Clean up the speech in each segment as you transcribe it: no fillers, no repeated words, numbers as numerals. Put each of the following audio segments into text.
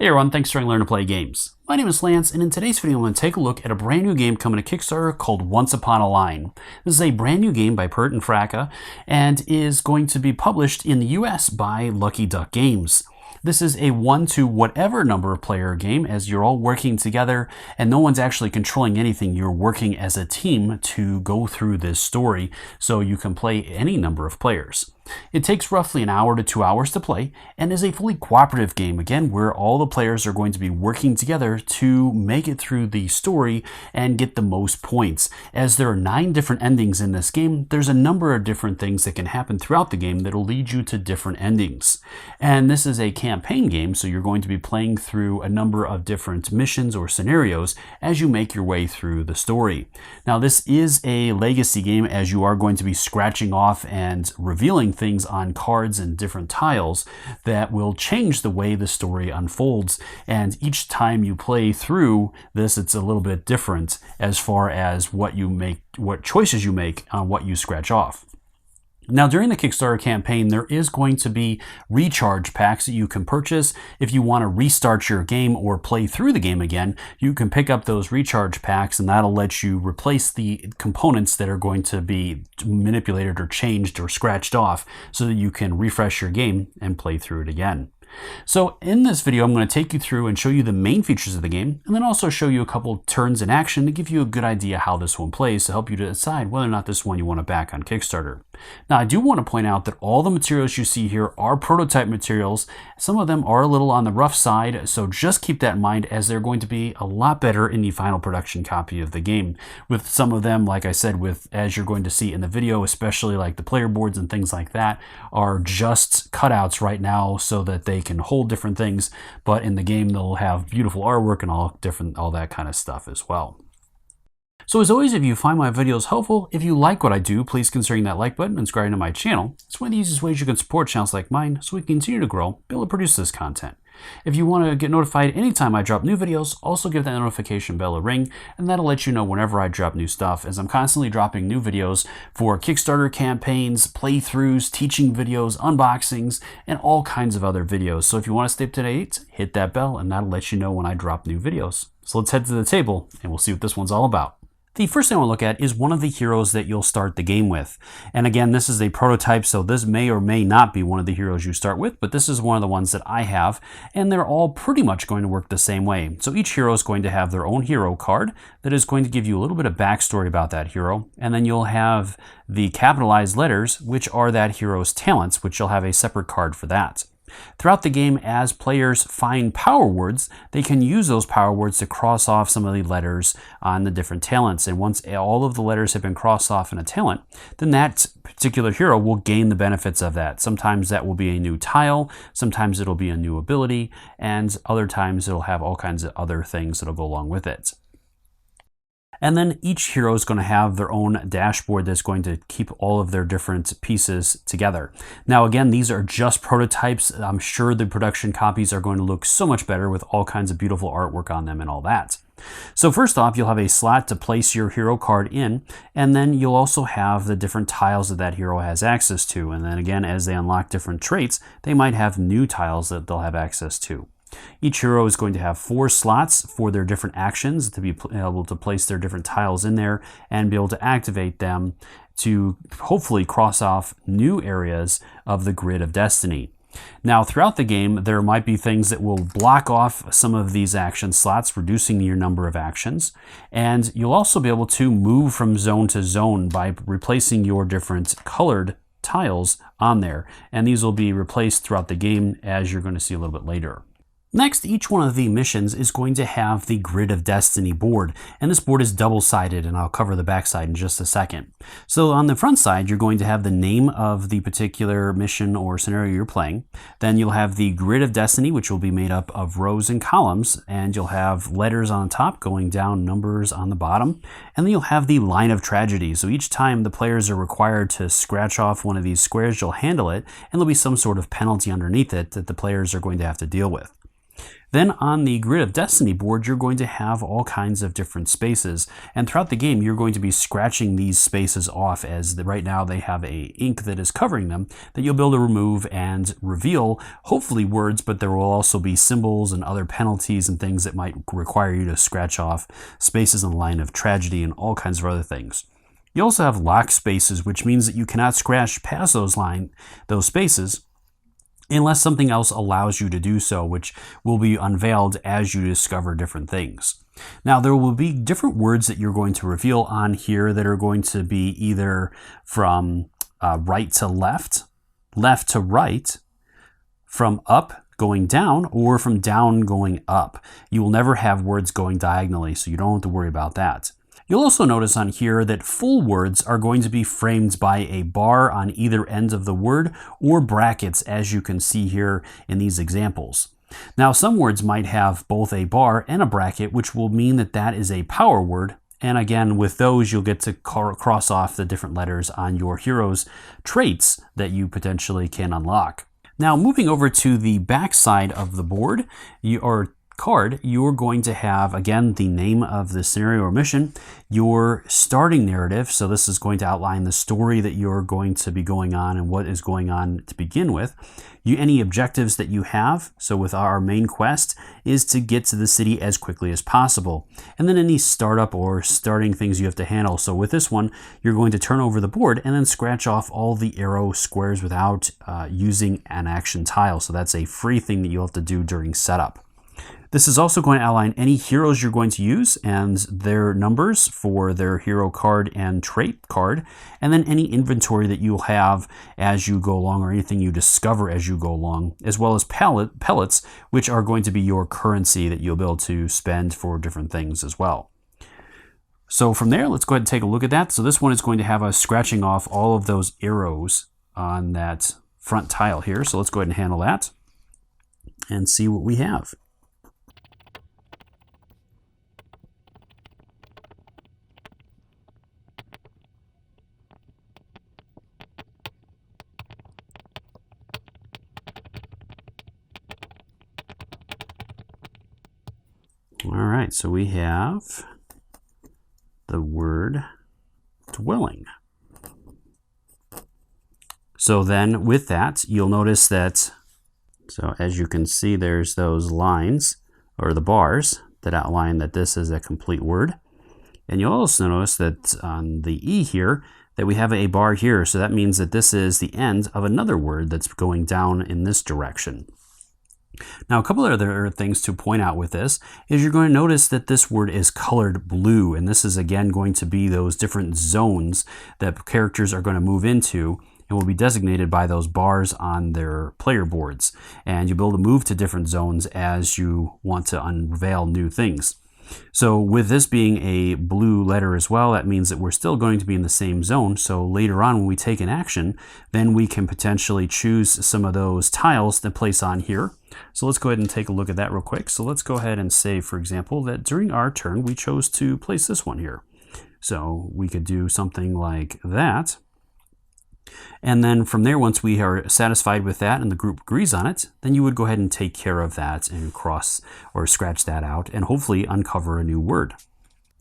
Hey everyone, thanks for learning to play games. My name is Lance, and in today's video I'm going to take a look at a brand new game coming to Kickstarter called Once Upon a Line. This is a brand new game by Perte and Fracas, and is going to be published in the US by Lucky Duck Games. This is a 1 to whatever number of player game, as you're all working together and no one's actually controlling anything. You're working as a team to go through this story, so you can play any number of players. It takes roughly an hour to 2 hours to play and is a fully cooperative game, again, where all the players are going to be working together to make it through the story and get the most points. As there are 9 different endings in this game, there's a number of different things that can happen throughout the game that will lead you to different endings. And this is a campaign game, so you're going to be playing through a number of different missions or scenarios as you make your way through the story. Now, this is a legacy game, as you are going to be scratching off and revealing things on cards and different tiles that will change the way the story unfolds. And each time you play through this, it's a little bit different as far as what choices you make on what you scratch off. Now, during the Kickstarter campaign, there is going to be recharge packs that you can purchase. If you want to restart your game or play through the game again, you can pick up those recharge packs, and that'll let you replace the components that are going to be manipulated or changed or scratched off so that you can refresh your game and play through it again. So in this video, I'm going to take you through and show you the main features of the game, and then also show you a couple turns in action to give you a good idea how this one plays, to help you to decide whether or not this one you want to back on Kickstarter. Now, I do want to point out that all the materials you see here are prototype materials. Some of them are a little on the rough side, so just keep that in mind, as they're going to be a lot better in the final production copy of the game. With some of them, like I said, as you're going to see in the video, especially like the player boards and things like that, are just cutouts right now so that they can hold different things, but in the game they'll have beautiful artwork and all that kind of stuff as well. So as always, if you find my videos helpful, if you like what I do, please consider hitting that like button and subscribing to my channel. It's one of the easiest ways you can support channels like mine so we can continue to grow, be able to produce this content. If you want to get notified anytime I drop new videos, also give that notification bell a ring, and that'll let you know whenever I drop new stuff, as I'm constantly dropping new videos for Kickstarter campaigns, playthroughs, teaching videos, unboxings, and all kinds of other videos. So if you want to stay up to date, hit that bell and that'll let you know when I drop new videos. So let's head to the table and we'll see what this one's all about. The first thing I want to look at is one of the heroes that you'll start the game with. And again, this is a prototype, so this may or may not be one of the heroes you start with, but this is one of the ones that I have, and they're all pretty much going to work the same way. So each hero is going to have their own hero card that is going to give you a little bit of backstory about that hero, and then you'll have the capitalized letters, which are that hero's talents, which you'll have a separate card for that. Throughout the game, as players find power words, they can use those power words to cross off some of the letters on the different talents. And once all of the letters have been crossed off in a talent, then that particular hero will gain the benefits of that. Sometimes that will be a new tile, sometimes it'll be a new ability, and other times it'll have all kinds of other things that'll go along with it. And then each hero is going to have their own dashboard that's going to keep all of their different pieces together. Now, again, these are just prototypes. I'm sure the production copies are going to look so much better with all kinds of beautiful artwork on them and all that. So first off, you'll have a slot to place your hero card in, and then you'll also have the different tiles that hero has access to. And then again, as they unlock different traits, they might have new tiles that they'll have access to. Each hero is going to have 4 slots for their different actions to be able to place their different tiles in there and be able to activate them to hopefully cross off new areas of the grid of destiny. Now, throughout the game, there might be things that will block off some of these action slots, reducing your number of actions. And you'll also be able to move from zone to zone by replacing your different colored tiles on there. And these will be replaced throughout the game, as you're going to see a little bit later. Next, each one of the missions is going to have the Grid of Destiny board, and this board is double-sided, and I'll cover the back side in just a second. So on the front side, you're going to have the name of the particular mission or scenario you're playing. Then you'll have the Grid of Destiny, which will be made up of rows and columns, and you'll have letters on top going down, numbers on the bottom, and then you'll have the Line of Tragedy. So each time the players are required to scratch off one of these squares, you'll handle it, and there'll be some sort of penalty underneath it that the players are going to have to deal with. Then on the Grid of Destiny board, you're going to have all kinds of different spaces. And throughout the game, you're going to be scratching these spaces off, as right now they have a ink that is covering them that you'll be able to remove and reveal, hopefully words, but there will also be symbols and other penalties and things that might require you to scratch off spaces in the line of tragedy and all kinds of other things. You also have lock spaces, which means that you cannot scratch past those spaces unless something else allows you to do so, which will be unveiled as you discover different things. Now, there will be different words that you're going to reveal on here that are going to be either from right to left, left to right, from up going down, or from down going up. You will never have words going diagonally, so you don't have to worry about that. You'll also notice on here that full words are going to be framed by a bar on either end of the word or brackets, as you can see here in these examples. Now, some words might have both a bar and a bracket, which will mean that that is a power word. And again, with those, you'll get to cross off the different letters on your hero's traits that you potentially can unlock. Now, moving over to the back side of the board, card, you're going to have, again, the name of the scenario or mission, your starting narrative. So this is going to outline the story that you're going to be going on and what is going on to begin with. Any objectives that you have. So with our main quest is to get to the city as quickly as possible. And then any startup or starting things you have to handle. So with this one, you're going to turn over the board and then scratch off all the arrow squares without using an action tile. So that's a free thing that you'll have to do during setup. This is also going to outline any heroes you're going to use and their numbers for their hero card and trait card, and then any inventory that you'll have as you go along or anything you discover as you go along, as well as pellets, which are going to be your currency that you'll be able to spend for different things as well. So from there, let's go ahead and take a look at that. So this one is going to have us scratching off all of those arrows on that front tile here. So let's go ahead and handle that and see what we have. All right, so we have the word dwelling. So then with that, you'll notice that, so as you can see, there's those lines or the bars that outline that this is a complete word. And you'll also notice that on the E here, that we have a bar here. So that means that this is the end of another word that's going down in this direction. Now, a couple of other things to point out with this is you're going to notice that this word is colored blue, and this is again going to be those different zones that characters are going to move into and will be designated by those bars on their player boards. And you'll be able to move to different zones as you want to unveil new things. So with this being a blue letter as well, that means that we're still going to be in the same zone. So later on when we take an action, then we can potentially choose some of those tiles to place on here. So let's go ahead and take a look at that real quick. So let's go ahead and say, for example, that during our turn, we chose to place this one here. So we could do something like that. And then from there, once we are satisfied with that and the group agrees on it, then you would go ahead and take care of that and cross or scratch that out and hopefully uncover a new word.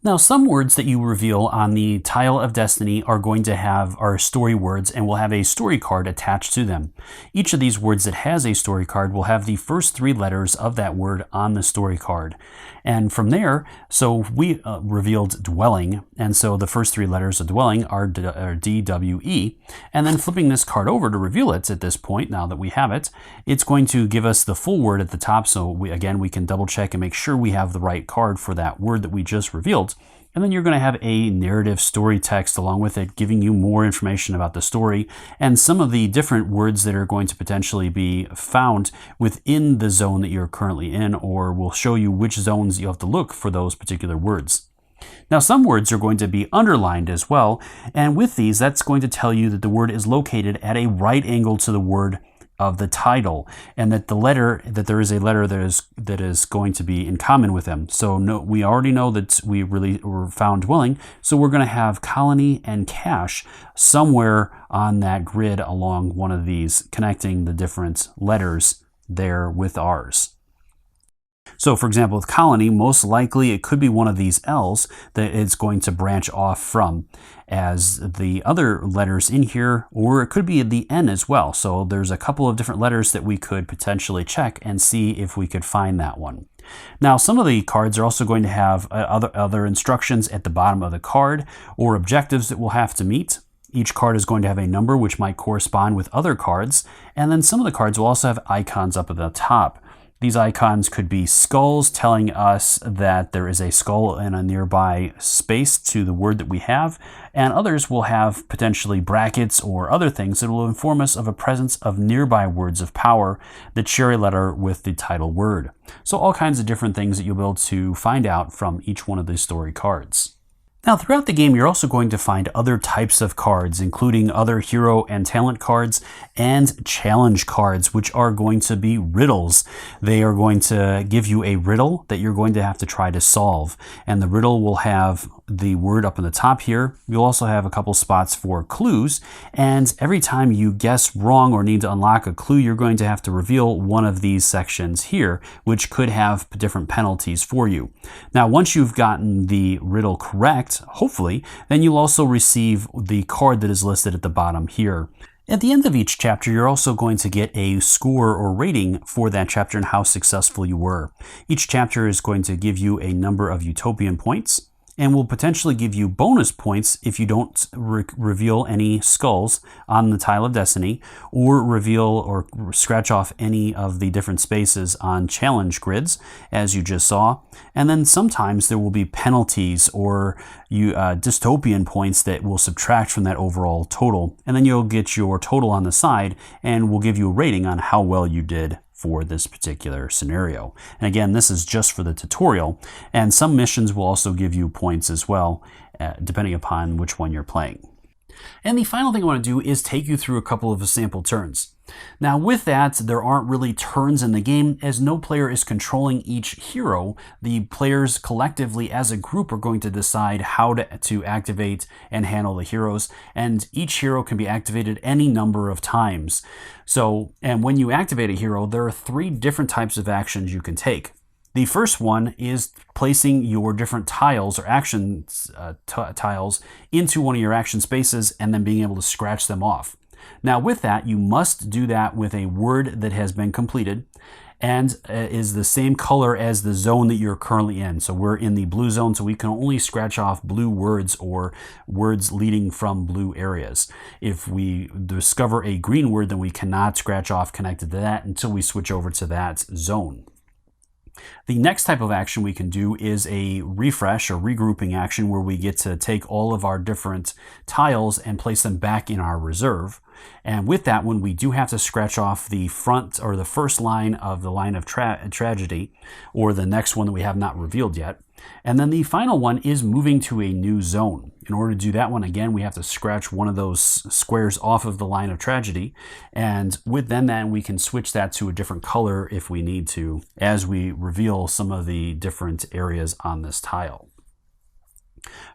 Now, some words that you reveal on the Tile of Destiny are going to have our story words and will have a story card attached to them. Each of these words that has a story card will have the first 3 letters of that word on the story card. And from there, so we revealed dwelling, and so the first 3 letters of dwelling are D, W, E. And then flipping this card over to reveal it at this point, now that we have it, it's going to give us the full word at the top. So we can double check and make sure we have the right card for that word that we just revealed. And then you're going to have a narrative story text along with it, giving you more information about the story and some of the different words that are going to potentially be found within the zone that you're currently in, or will show you which zones you have to look for those particular words. Now, some words are going to be underlined as well, and with these, that's going to tell you that the word is located at a right angle to the word of the title, and that there is a letter that is going to be in common with them. So we already know that were found dwelling, so we're going to have colony and cache somewhere on that grid along one of these, connecting the different letters there with ours. So for example, with colony, most likely it could be one of these L's that it's going to branch off from as the other letters in here, or it could be the N as well. So there's a couple of different letters that we could potentially check and see if we could find that one. Now, some of the cards are also going to have other instructions at the bottom of the card or objectives that we'll have to meet. Each card is going to have a number which might correspond with other cards, and then some of the cards will also have icons up at the top. These icons could be skulls telling us that there is a skull in a nearby space to the word that we have, and others will have potentially brackets or other things that will inform us of a presence of nearby words of power that share a letter with the title word. So all kinds of different things that you'll be able to find out from each one of these story cards. Now, throughout the game, you're also going to find other types of cards, including other hero and talent cards and challenge cards, which are going to be riddles. They are going to give you a riddle that you're going to have to try to solve. And the riddle will have the word up in the top here. You'll also have a couple spots for clues. And every time you guess wrong or need to unlock a clue, you're going to have to reveal one of these sections here, which could have different penalties for you. Now, once you've gotten the riddle correct, hopefully, then you'll also receive the card that is listed at the bottom here. At the end of each chapter, you're also going to get a score or rating for that chapter and how successful you were. Each chapter is going to give you a number of utopian points, and will potentially give you bonus points if you don't reveal any skulls on the tile of destiny, or reveal or scratch off any of the different spaces on challenge grids, as you just saw. And then sometimes there will be penalties or dystopian points that will subtract from that overall total, and then you'll get your total on the side and will give you a rating on how well you did for this particular scenario. And again, this is just for the tutorial, and some missions will also give you points as well, depending upon which one you're playing. And the final thing I want to do is take you through a couple of sample turns. Now with that, there aren't really turns in the game, as no player is controlling each hero. The players collectively as a group are going to decide how to activate and handle the heroes, and each hero can be activated any number of times. And when you activate a hero, there are 3 different types of actions you can take. The first one is placing your different tiles or action tiles into one of your action spaces and then being able to scratch them off. Now with that, you must do that with a word that has been completed and is the same color as the zone that you're currently in. So we're in the blue zone, so we can only scratch off blue words or words leading from blue areas. If we discover a green word, then we cannot scratch off connected to that until we switch over to that zone. The next type of action we can do is a refresh or regrouping action, where we get to take all of our different tiles and place them back in our reserve. And with that one, we do have to scratch off the front or the first line of the line of tragedy, or the next one that we have not revealed yet. And then the final one is moving to a new zone. In order to do that one, again, we have to scratch one of those squares off of the line of tragedy. And with then we can switch that to a different color if we need to, as we reveal some of the different areas on this tile.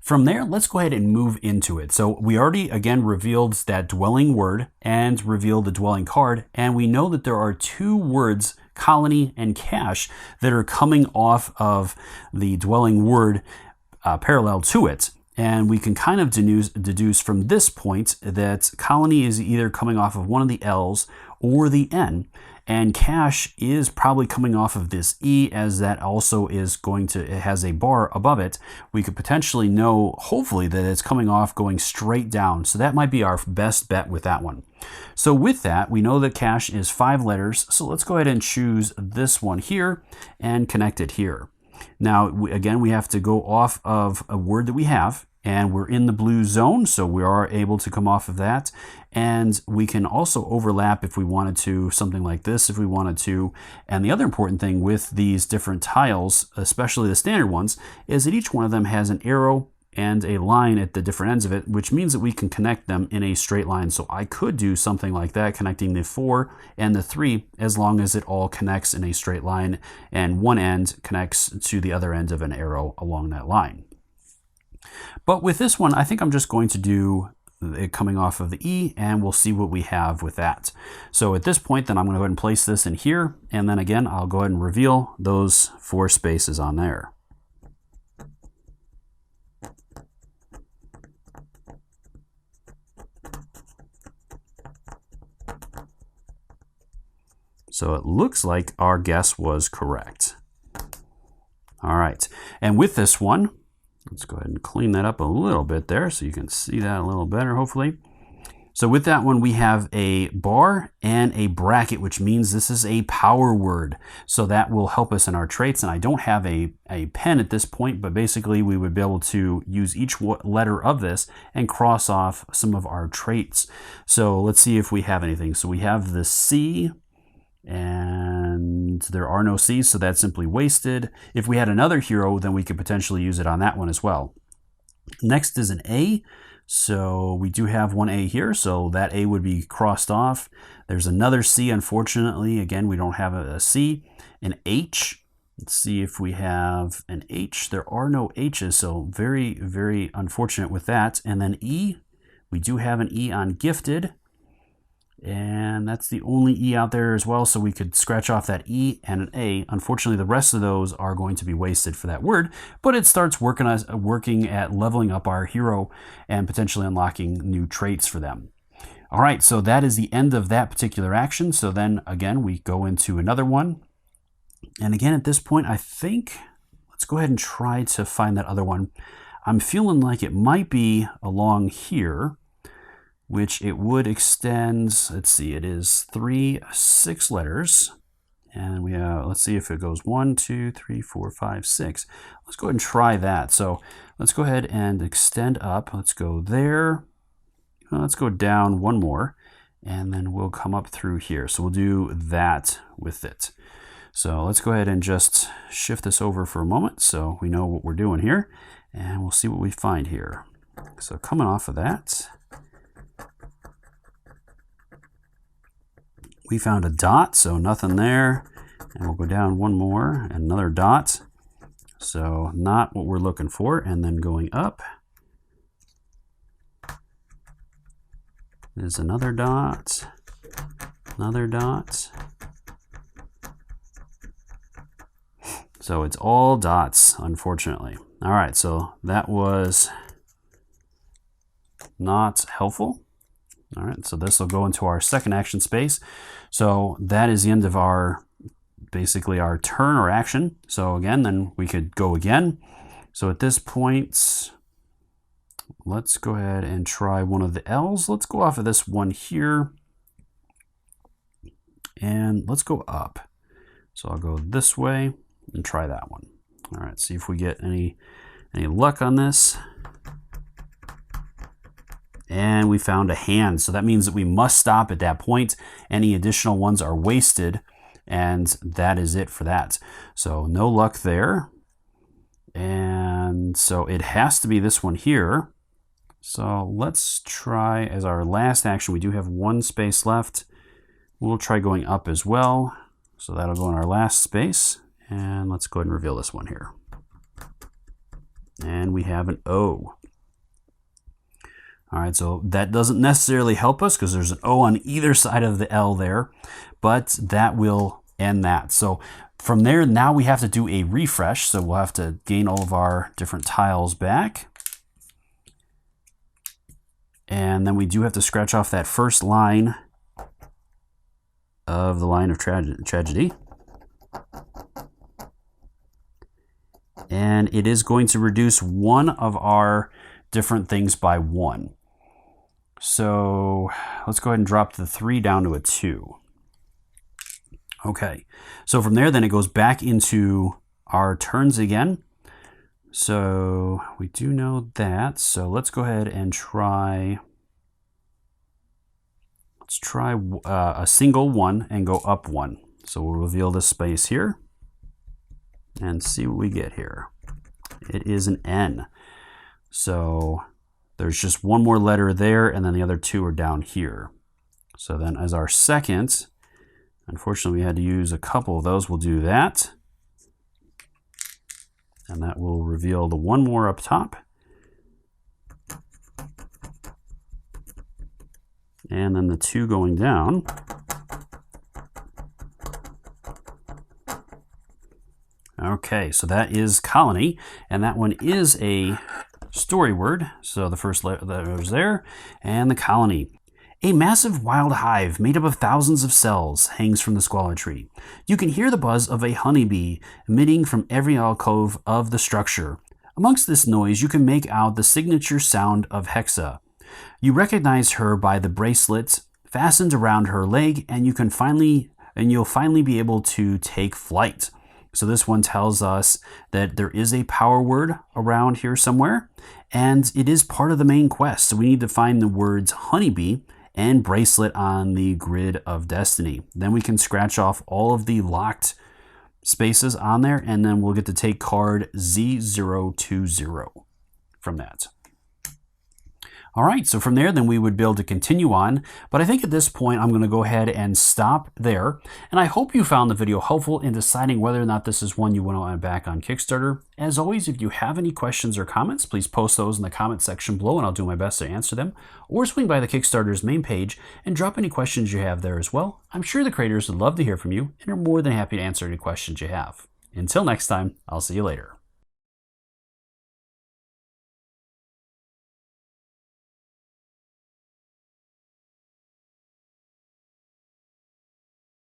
From there, let's go ahead and move into it. So we already, again, revealed that dwelling word and revealed the dwelling card. And we know that there are 2 words, colony and cache, that are coming off of the dwelling word parallel to it. And we can kind of deduce from this point that colony is either coming off of one of the L's or the N, and cache is probably coming off of this E, as that also is it has a bar above it. We could potentially know, hopefully, that it's coming off going straight down. So that might be our best bet with that one. So with that, we know that cache is 5 letters. So let's go ahead and choose this one here and connect it here. Now, again, we have to go off of a word that we have, and we're in the blue zone, so we are able to come off of that. And we can also overlap if we wanted to, something like this if we wanted to. And the other important thing with these different tiles, especially the standard ones, is that each one of them has an arrow and a line at the different ends of it, which means that we can connect them in a straight line. So I could do something like that, connecting the 4 and the 3, as long as it all connects in a straight line and one end connects to the other end of an arrow along that line. But with this one, I think I'm just going to do it coming off of the E, and we'll see what we have with that. So at this point, then I'm going to go ahead and place this in here, and then again, I'll go ahead and reveal those 4 spaces on there. So it looks like our guess was correct. All right, and with this one, let's go ahead and clean that up a little bit there so you can see that a little better, hopefully. So with that one, we have a bar and a bracket, which means this is a power word. So that will help us in our traits. And I don't have a pen at this point, but basically we would be able to use each letter of this and cross off some of our traits. So let's see if we have anything. So we have the C, and there are no C's, so that's simply wasted. If we had another hero, then we could potentially use it on that one as well. Next is an A. So we do have one A here, so that A would be crossed off. There's another C, unfortunately. Again, we don't have a C. An H. Let's see if we have an H. There are no H's, so very, very unfortunate with that. And then E. We do have an E on gifted. And that's the only E out there as well, so we could scratch off that E and an A. Unfortunately, the rest of those are going to be wasted for that word, but it starts working at leveling up our hero and potentially unlocking new traits for them. All right, so that is the end of that particular action. So then again, we go into another one. And again, at this point, I think, let's go ahead and try to find that other one. I'm feeling like it might be along here, which it would extend. Let's see, it is 6 letters. And we have, let's see if it goes 1, 2, 3, 4, 5, 6. Let's go ahead and try that. So let's go ahead and extend up. Let's go there. Let's go down one more, and then we'll come up through here. So we'll do that with it. So let's go ahead and just shift this over for a moment so we know what we're doing here, and we'll see what we find here. So coming off of that, we found a dot, so nothing there. And we'll go down one more, another dot. So not what we're looking for. And then going up, there's another dot, another dot. So it's all dots, unfortunately. All right, so that was not helpful. All right, so this will go into our second action space. So that is the end of our, basically our turn or action. So again, then we could go again. So at this point, let's go ahead and try one of the L's. Let's go off of this one here. And let's go up. So I'll go this way and try that one. All right, see if we get any luck on this. And we found a hand, so that means that we must stop at that point. Any additional ones are wasted, and that is it for that. So no luck there. And so it has to be this one here. So let's try as our last action. We do have one space left. We'll try going up as well. So that'll go in our last space. And let's go ahead and reveal this one here. And we have an O. All right, so that doesn't necessarily help us because there's an O on either side of the L there, but that will end that. So from there, now we have to do a refresh. So we'll have to gain all of our different tiles back. And then we do have to scratch off that first line of the line of tragedy. And it is going to reduce one of our different things by 1. So let's go ahead and drop the 3 down to a 2. Okay, so from there, then it goes back into our turns again. So we do know that. So let's go ahead and try. Let's try a single 1 and go up 1. So we'll reveal this space here and see what we get here. It is an N. So there's just one more letter there, and then the other 2 are down here. So then as our second, unfortunately we had to use a couple of those. We'll do that. And that will reveal the one more up top. And then the 2 going down. Okay, so that is colony, and that one is a story word. So the first letter is there, and the colony. A massive wild hive made up of thousands of cells hangs from the squalor tree. You can hear the buzz of a honeybee emitting from every alcove of the structure. Amongst this noise, you can make out the signature sound of Hexa. You recognize her by the bracelet fastened around her leg, and you'll finally be able to take flight. So this one tells us that there is a power word around here somewhere, and it is part of the main quest. So we need to find the words honeybee and bracelet on the grid of destiny. Then we can scratch off all of the locked spaces on there, and then we'll get to take card Z020 from that. All right, so from there, then we would be able to continue on. But I think at this point, I'm going to go ahead and stop there. And I hope you found the video helpful in deciding whether or not this is one you want to back on Kickstarter. As always, if you have any questions or comments, please post those in the comment section below, and I'll do my best to answer them. Or swing by the Kickstarter's main page and drop any questions you have there as well. I'm sure the creators would love to hear from you and are more than happy to answer any questions you have. Until next time, I'll see you later.